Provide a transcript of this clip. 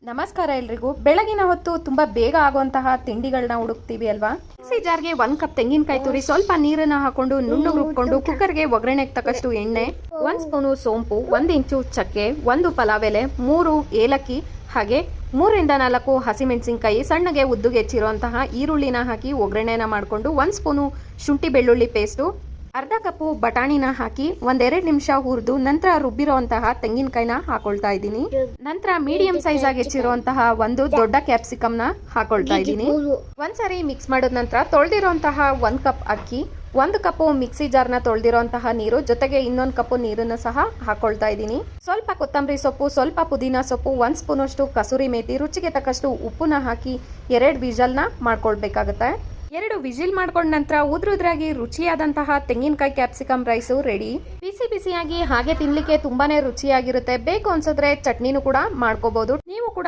ನಮಸ್ಕಾರ ಎಲ್ರಿಗೂ. ಬೆಳಗಿನ ಹೊತ್ತು ತುಂಬಾ ಬೇಗ ಆಗುವಂತಹ ತಿಂಡಿಗಳನ್ನ ಹುಡುಕ್ತೀವಿ ಅಲ್ವಾ. ಮಿಕ್ಸಿ ಜಾರ್ಗೆ 1 ಕಪ್ ತೆಂಗಿನಕಾಯಿ ತುರಿ, ಸ್ವಲ್ಪ ನೀರನ್ನ ಹಾಕೊಂಡು ನುಣ್ಣಗೆ ರುಬ್ಕೊಂಡು ಕುಕ್ಕರ್ಗೆ ಒಗ್ಗರಣೆಗೆ ತಕ್ಕಷ್ಟು ಎಣ್ಣೆ, 1 ಸ್ಪೂನು ಸೋಂಪು, 1 ಇಂಚು ಚಕ್ಕೆ, 1 ಪಲಾವ್ ಎಲೆ, 3 ಏಲಕ್ಕಿ, ಹಾಗೆ 3 ರಿಂದ 4 ಹಸಿಮೆಣಸಿನಕಾಯಿ ಸಣ್ಣಗೆ ಉದ್ದುಗೆ ಹೆಚ್ಚಿರುವಂತಹ ಈರುಳ್ಳಿನ ಹಾಕಿ ಒಗ್ಗರಣೆನ ಮಾಡಿಕೊಂಡು 1 ಸ್ಪೂನು ಶುಂಠಿ ಬೆಳ್ಳುಳ್ಳಿ ಪೇಸ್ಟು, ಅರ್ಧ ಕಪ್ಪು ಬಟಾಣಿನ ಹಾಕಿ 1-2 ನಿಮಿಷ ಹುರಿದು ನಂತರ ರುಬ್ಬಿರುವಂತಹ ತೆಂಗಿನಕಾಯಿನ ಹಾಕೊಳ್ತಾ ಇದ್ದೀನಿ. ನಂತರ ಮೀಡಿಯಂ ಸೈಜ್ ಆಗಿ ಹೆಚ್ಚಿರುವಂತಹ 1 ದೊಡ್ಡ ಕ್ಯಾಪ್ಸಿಕಮ್ ನ ಹಾಕೊಳ್ತಾ ಇದ್ದೀನಿ. ಒಂದ್ಸರಿ ಮಿಕ್ಸ್ ಮಾಡಿದ ನಂತರ ತೊಳೆದಿರುವಂತಹ 1 ಕಪ್ ಅಕ್ಕಿ, 1 ಕಪ್ ಮಿಕ್ಸಿ ಜಾರ್ನ ತೊಳೆದಿರುವಂತಹ ನೀರು, ಜೊತೆಗೆ 1 ಕಪ್ ನೀರನ್ನು ಸಹ ಹಾಕೊಳ್ತಾ ಇದ್ದೀನಿ. ಸ್ವಲ್ಪ ಕೊತ್ತಂಬರಿ ಸೊಪ್ಪು, ಸ್ವಲ್ಪ ಪುದೀನ ಸೊಪ್ಪು, 1 ಸ್ಪೂನ್ ಅಷ್ಟು ಕಸೂರಿ ಮೇಥಿ, ರುಚಿಗೆ ತಕ್ಕಷ್ಟು ಉಪ್ಪನ್ನ ಹಾಕಿ 2 ವಿಜಲ್ನ ಮಾಡ್ಕೊಳ್ಬೇಕಾಗತ್ತೆ. 2 ವಿಜಿಲ್ ಮಾಡ್ಕೊಂಡ ನಂತರ ಉದ್ರಾಗಿ ರುಚಿಯಾದಂತಹ ತೆಂಗಿನಕಾಯಿ ಕ್ಯಾಪ್ಸಿಕಮ್ ರೈಸು ರೆಡಿ. ಬಿಸಿ ಬಿಸಿಯಾಗಿ ಹಾಗೆ ತಿನ್ಲಿಕ್ಕೆ ತುಂಬಾನೇ ರುಚಿಯಾಗಿರುತ್ತೆ. ಬೇಕು ಅನ್ಸಿದ್ರೆ ಚಟ್ನಿನೂ ಕೂಡ ಮಾಡ್ಕೋಬಹುದು. ನೀವು ಕೂಡ